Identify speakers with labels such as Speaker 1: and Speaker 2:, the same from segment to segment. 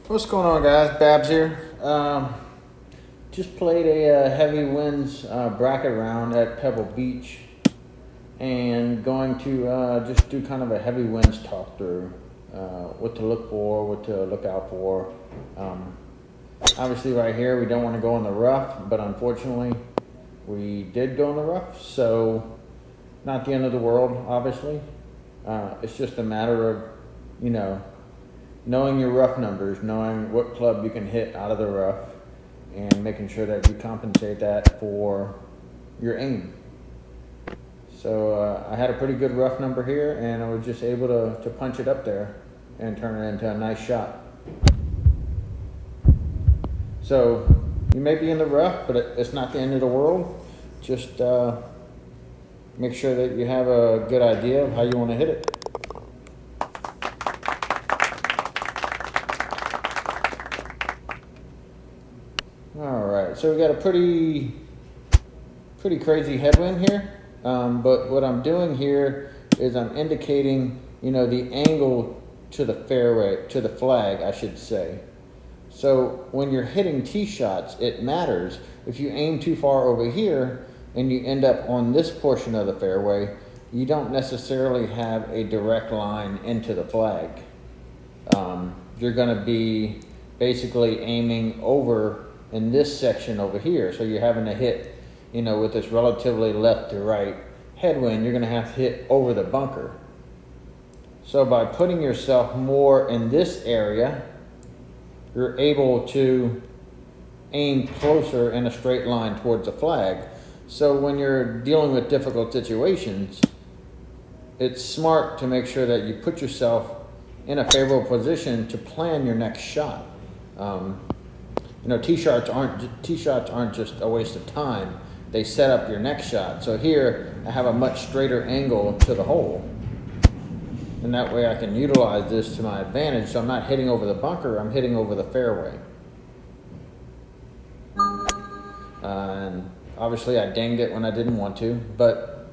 Speaker 1: What's going on, guys? Babs here. Just played a heavy winds bracket round at Pebble Beach, and going to just do kind of a heavy winds talk through what to look for, what to look out for. Obviously, right here we don't want to go in the rough, but unfortunately, we did go in the rough. So, not the end of the world. Obviously, it's just a matter of knowing your rough numbers, knowing what club you can hit out of the rough, and making sure that you compensate that for your aim. So I had a pretty good rough number here, and I was just able to punch it up there and turn it into a nice shot. So you may be in the rough, but it's not the end of the world. Just make sure that you have a good idea of how you want to hit it. Alright, so we got a pretty crazy headwind here, but what I'm doing here is I'm indicating, the angle to the fairway, to the flag, I should say. So when you're hitting tee shots, it matters. If you aim too far over here and you end up on this portion of the fairway, you don't necessarily have a direct line into the flag. You're going to be basically aiming over in this section over here. So you're having to hit, with this relatively left to right headwind, you're going to have to hit over the bunker. So by putting yourself more in this area, you're able to aim closer in a straight line towards the flag. So when you're dealing with difficult situations, it's smart to make sure that you put yourself in a favorable position to plan your next shot. Tee shots aren't just a waste of time. They set up your next shot. So here I have a much straighter angle to the hole, and that way I can utilize this to my advantage. So I'm not hitting over the bunker, I'm hitting over the fairway. And obviously I dinged it when I didn't want to, but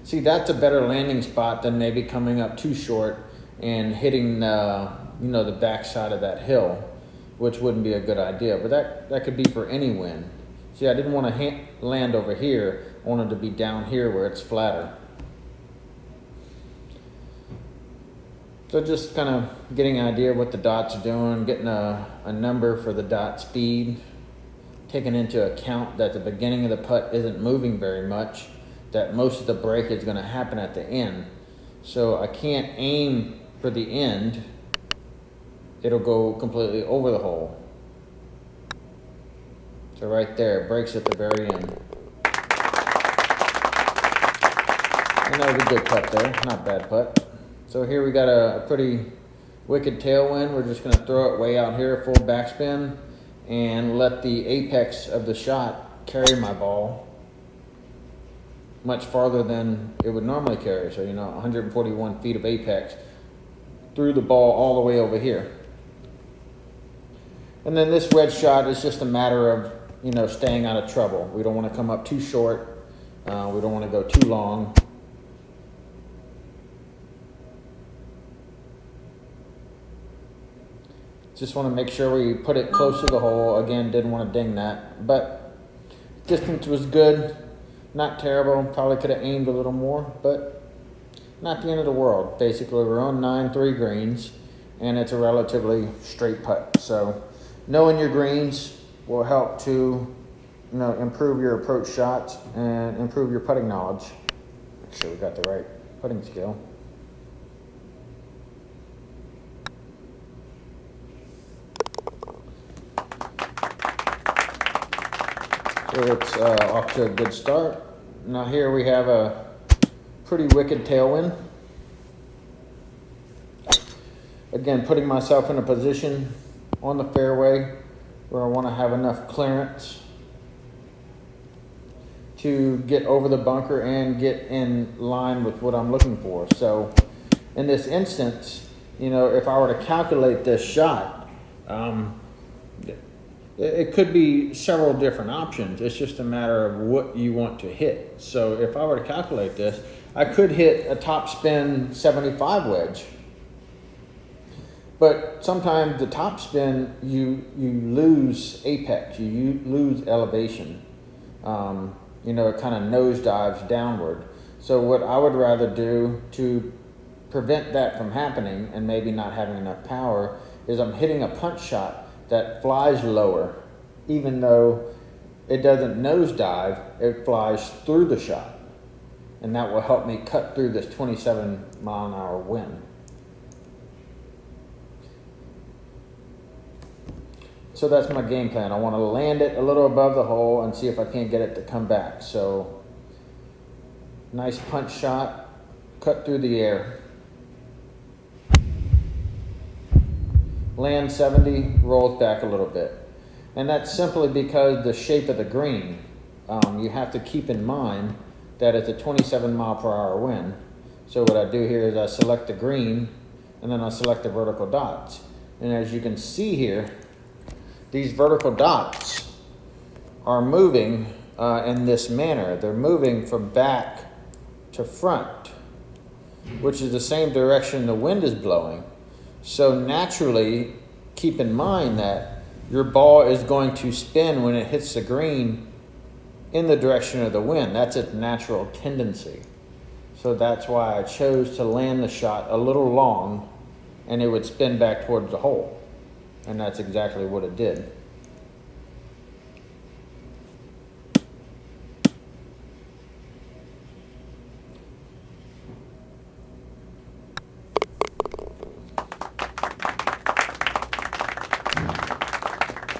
Speaker 1: see, that's a better landing spot than maybe coming up too short and hitting the backside of that hill, which wouldn't be a good idea. But that could be for any wind. See, I didn't want to land over here. I wanted to be down here where it's flatter. So just kind of getting an idea of what the dots are doing, getting a number for the dot speed, taking into account that the beginning of the putt isn't moving very much, that most of the break is going to happen at the end. So I can't aim for the end. It'll go completely over the hole. So right there, it breaks at the very end. And that was a good putt there, not bad putt. So here we got a pretty wicked tailwind. We're just going to throw it way out here, full backspin, and let the apex of the shot carry my ball much farther than it would normally carry. So, 141 feet of apex threw the ball all the way over here. And then this wedge shot is just a matter of, staying out of trouble. We don't want to come up too short. We don't want to go too long. Just want to make sure we put it close to the hole. Again, didn't want to ding that. But distance was good. Not terrible. Probably could have aimed a little more, but not the end of the world. Basically, we're on 9-3 greens, and it's a relatively straight putt. So knowing your greens will help to, improve your approach shots and improve your putting knowledge. Make sure we got the right putting skill. So it's off to a good start. Now here we have a pretty wicked tailwind. Again, putting myself in a position on the fairway where I want to have enough clearance to get over the bunker and get in line with what I'm looking for. So in this instance, if I were to calculate this shot, it could be several different options. It's just a matter of what you want to hit. So if I were to calculate this, I could hit a top spin 75 wedge. But sometimes the top spin, you lose apex, you lose elevation. It kind of nosedives downward. So what I would rather do to prevent that from happening and maybe not having enough power is I'm hitting a punch shot that flies lower, even though it doesn't nosedive, it flies through the shot. And that will help me cut through this 27-mile-an-hour wind. So that's my game plan. I want to land it a little above the hole and see if I can't get it to come back. So nice punch shot, cut through the air. Land 70, rolls back a little bit. And that's simply because the shape of the green. You have to keep in mind that it's a 27-mile-per-hour wind. So what I do here is I select the green and then I select the vertical dots. And as you can see here, these vertical dots are moving in this manner. They're moving from back to front, which is the same direction the wind is blowing. So naturally, keep in mind that your ball is going to spin when it hits the green in the direction of the wind. That's its natural tendency. So that's why I chose to land the shot a little long and it would spin back towards the hole. And that's exactly what it did.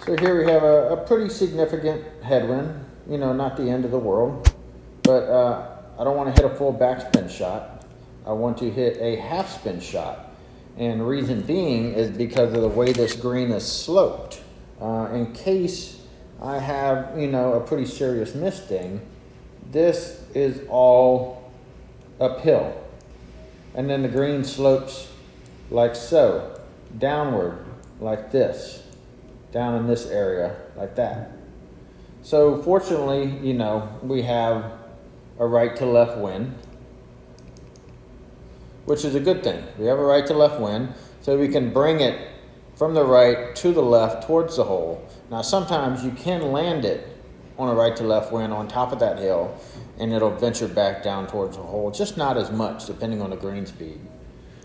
Speaker 1: So here we have a pretty significant headwind, not the end of the world, but I don't want to hit a full backspin shot. I want to hit a half spin shot. And the reason being is because of the way this green is sloped. In case I have, a pretty serious missing, this is all uphill. And then the green slopes like so, downward like this, down in this area like that. So fortunately, we have a right to left wind, which is a good thing. We have a right to left wind, so we can bring it from the right to the left towards the hole. Now sometimes you can land it on a right to left wind on top of that hill and it'll venture back down towards the hole, just not as much depending on the green speed.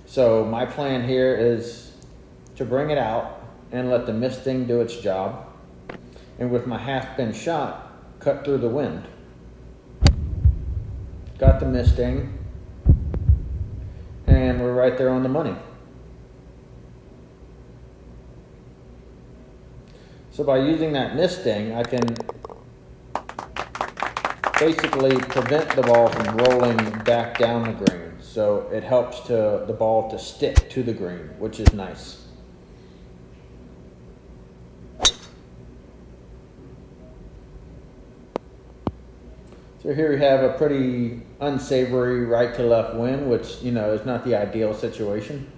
Speaker 1: So my plan here is to bring it out and let the misting do its job, and with my half spin shot, cut through the wind. Got the misting, and we're right there on the money. So by using that misting, I can basically prevent the ball from rolling back down the green. So it helps the ball to stick to the green, which is nice. So here we have a pretty unsavory right to left wind, which, is not the ideal situation.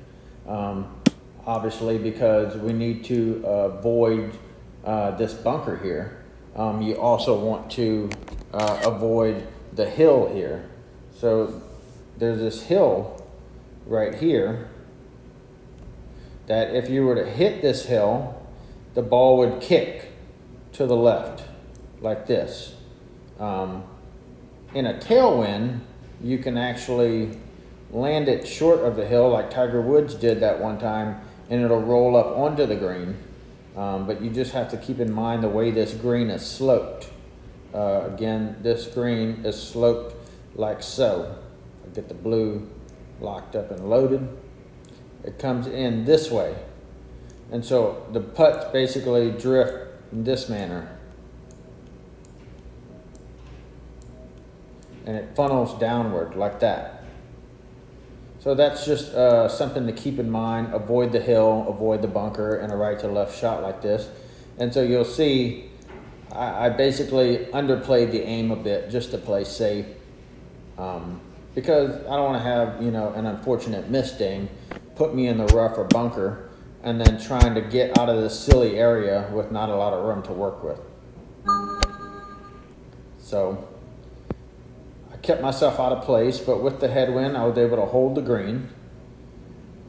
Speaker 1: Obviously, because we need to avoid this bunker here. You also want to avoid the hill here. So there's this hill right here that if you were to hit this hill, the ball would kick to the left like this. In a tailwind, you can actually land it short of the hill like Tiger Woods did that one time, and it'll roll up onto the green. But you just have to keep in mind the way this green is sloped. Again, this green is sloped like so. I get the blue locked up and loaded. It comes in this way. And so the putts basically drift in this manner. And it funnels downward like that. So that's just something to keep in mind. Avoid the hill, avoid the bunker, and a right to left shot like this. And so you'll see I basically underplayed the aim a bit just to play safe, because I don't want to have an unfortunate misting put me in the rough or bunker and then trying to get out of this silly area with not a lot of room to work with. So I kept myself out of place, but with the headwind, I was able to hold the green.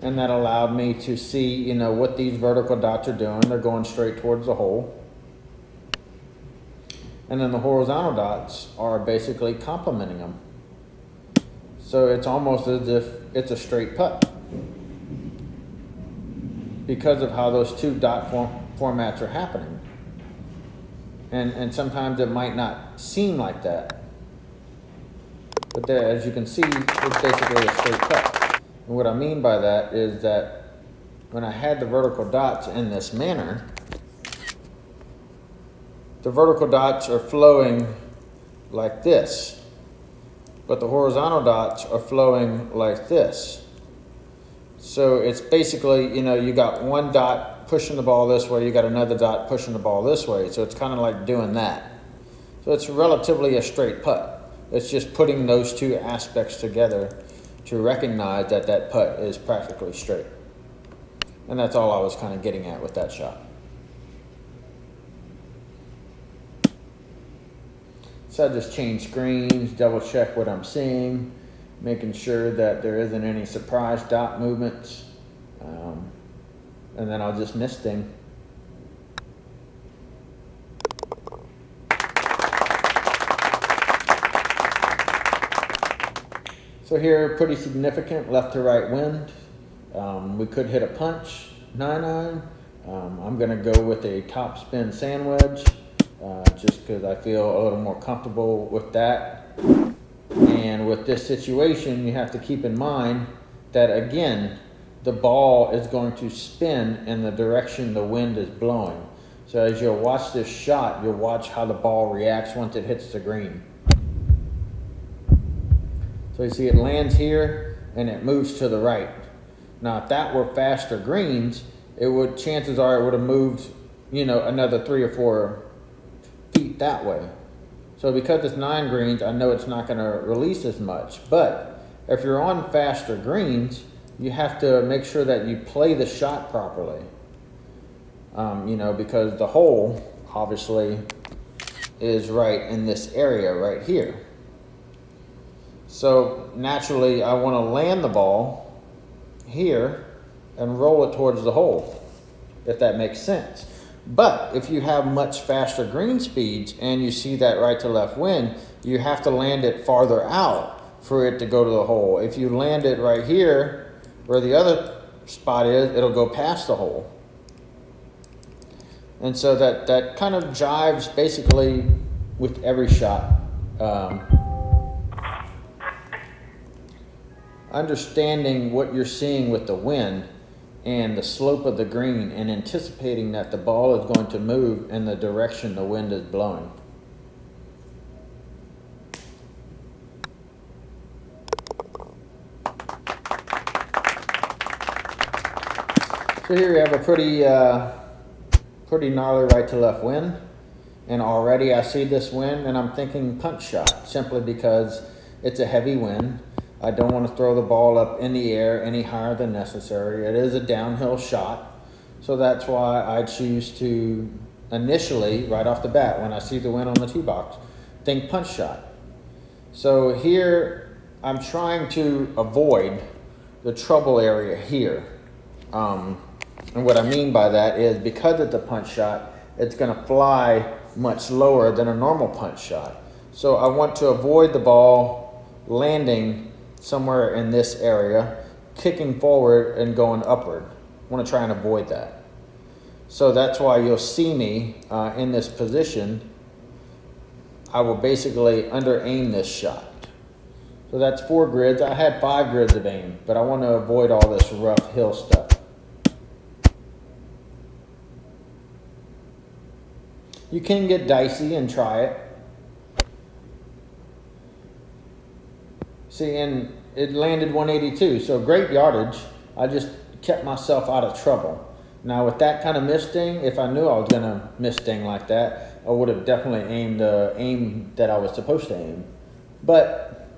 Speaker 1: and that allowed me to see, you know, what these vertical dots are doing. They're going straight towards the hole. And then the horizontal dots are basically complementing them. So it's almost as if it's a straight putt because of how those two dot formats are happening. And sometimes it might not seem like that. But there, as you can see, it's basically a straight putt. And what I mean by that is that when I had the vertical dots in this manner, the vertical dots are flowing like this, but the horizontal dots are flowing like this. So it's basically, you know, you got one dot pushing the ball this way, you got another dot pushing the ball this way. So it's kind of like doing that. So it's relatively a straight putt. It's just putting those two aspects together to recognize that that putt is practically straight. And that's all I was kind of getting at with that shot. So I just change screens, double check what I'm seeing, making sure that there isn't any surprise dot movements. And then I'll just misting. So here, pretty significant left to right wind. We could hit a punch, 9-iron. I'm gonna go with a top spin sand wedge, just because I feel a little more comfortable with that. And with this situation, you have to keep in mind that again, the ball is going to spin in the direction the wind is blowing. So as you'll watch this shot, you'll watch how the ball reacts once it hits the green. So you see it lands here and it moves to the right. Now if that were faster greens, it would, chances are it would have moved, you know, another 3 or 4 feet that way. So because it's 9 greens, I know it's not going to release as much. But if you're on faster greens, you have to make sure that you play the shot properly. You know, because the hole obviously is right in this area right here. So naturally, I want to land the ball here and roll it towards the hole, if that makes sense. But if you have much faster green speeds and you see that right to left wind, you have to land it farther out for it to go to the hole. If you land it right here, where the other spot is, it'll go past the hole. And so that kind of jives basically with every shot. Understanding what you're seeing with the wind and the slope of the green and anticipating that the ball is going to move in the direction the wind is blowing. So here we have a pretty gnarly right to left wind, and already I see this wind and I'm thinking punch shot, simply because it's a heavy wind. I don't want to throw the ball up in the air any higher than necessary. It is a downhill shot, so that's why I choose to initially, right off the bat, when I see the wind on the tee box, think punch shot. So here I'm trying to avoid the trouble area here. And what I mean by that is because it's a punch shot, it's going to fly much lower than a normal punch shot. So I want to avoid the ball landing somewhere in this area, kicking forward and going upward. I want to try and avoid that. So that's why you'll see me in this position. I will basically under aim this shot. So that's 4 grids. I had 5 grids of aim, but I want to avoid all this rough hill stuff. You can get dicey and try it. See, and it landed 182, so great yardage. I just kept myself out of trouble. Now with that kind of misting, if I knew I was gonna misting like that, I would have definitely aimed the aim that I was supposed to aim. But,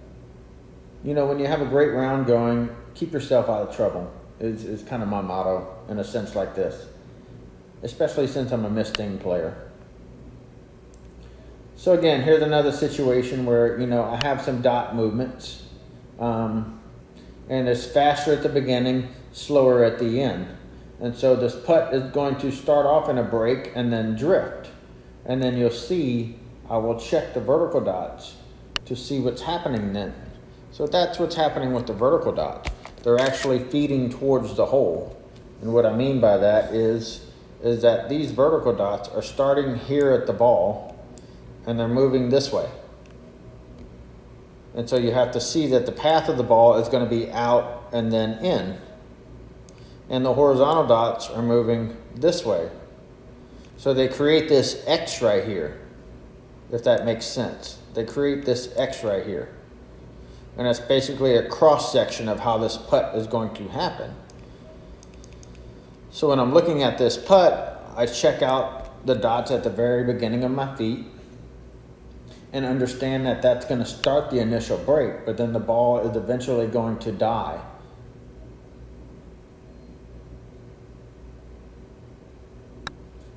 Speaker 1: you know, when you have a great round going, keep yourself out of trouble is kind of my motto in a sense like this. Especially since I'm a misting player. So again, here's another situation where, you know, I have some dot movements. And it's faster at the beginning, slower at the end. And so this putt is going to start off in a break and then drift. And then you'll see, I will check the vertical dots to see what's happening then. So that's what's happening with the vertical dots. They're actually feeding towards the hole. And what I mean by that is that these vertical dots are starting here at the ball and they're moving this way. And so you have to see that the path of the ball is going to be out and then in. And the horizontal dots are moving this way. So they create this X right here, if that makes sense. They create this X right here. And that's basically a cross section of how this putt is going to happen. So when I'm looking at this putt, I check out the dots at the very beginning of my feet and understand that that's going to start the initial break, but then the ball is eventually going to die.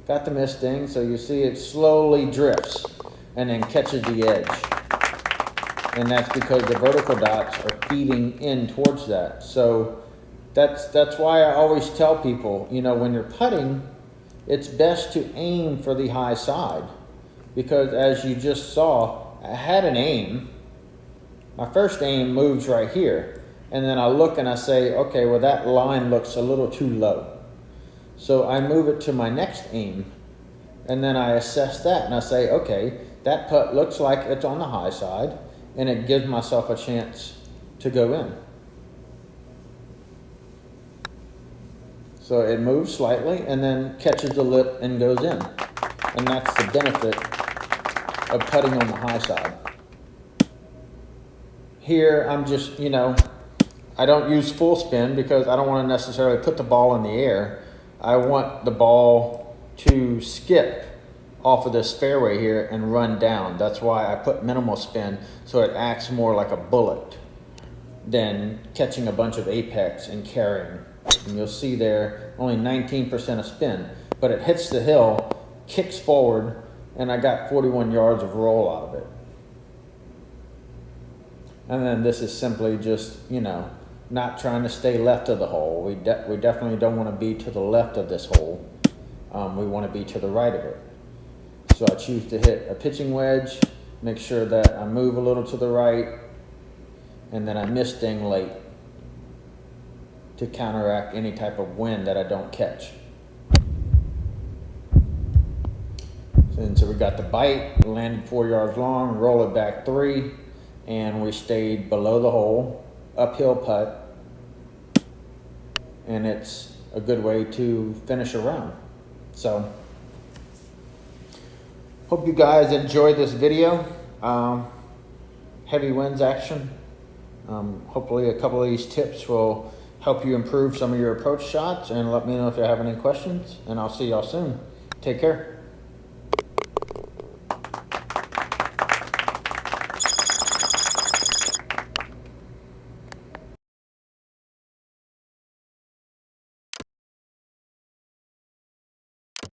Speaker 1: Got the misting, so you see it slowly drifts and then catches the edge. And that's because the vertical dots are feeding in towards that. So that's why I always tell people, you know, when you're putting, it's best to aim for the high side. Because as you just saw, I had an aim. My first aim moves right here. And then I look and I say, okay, well that line looks a little too low. So I move it to my next aim, and then I assess that, and I say, okay, that putt looks like it's on the high side, and it gives myself a chance to go in. So it moves slightly, and then catches the lip and goes in. And that's the benefit of putting on the high side. Here, I'm just, you know, I don't use full spin because I don't want to necessarily put the ball in the air. I want the ball to skip off of this fairway here and run down. That's why I put minimal spin, so it acts more like a bullet than catching a bunch of apex and carrying. And you'll see there only 19% of spin, but it hits the hill, kicks forward, and I got 41 yards of roll out of it. And then this is simply just, you know, not trying to stay left of the hole. We definitely don't want to be to the left of this hole. We want to be to the right of it. So I choose to hit a pitching wedge, make sure that I move a little to the right, and then I misting late to counteract any type of wind that I don't catch. So we got the bite, landed 4 yards long, roll it back 3, and we stayed below the hole, uphill putt, and it's a good way to finish a round. So, hope you guys enjoyed this video. Heavy winds action. Hopefully a couple of these tips will help you improve some of your approach shots, and let me know if you have any questions, and I'll see y'all soon. Take care.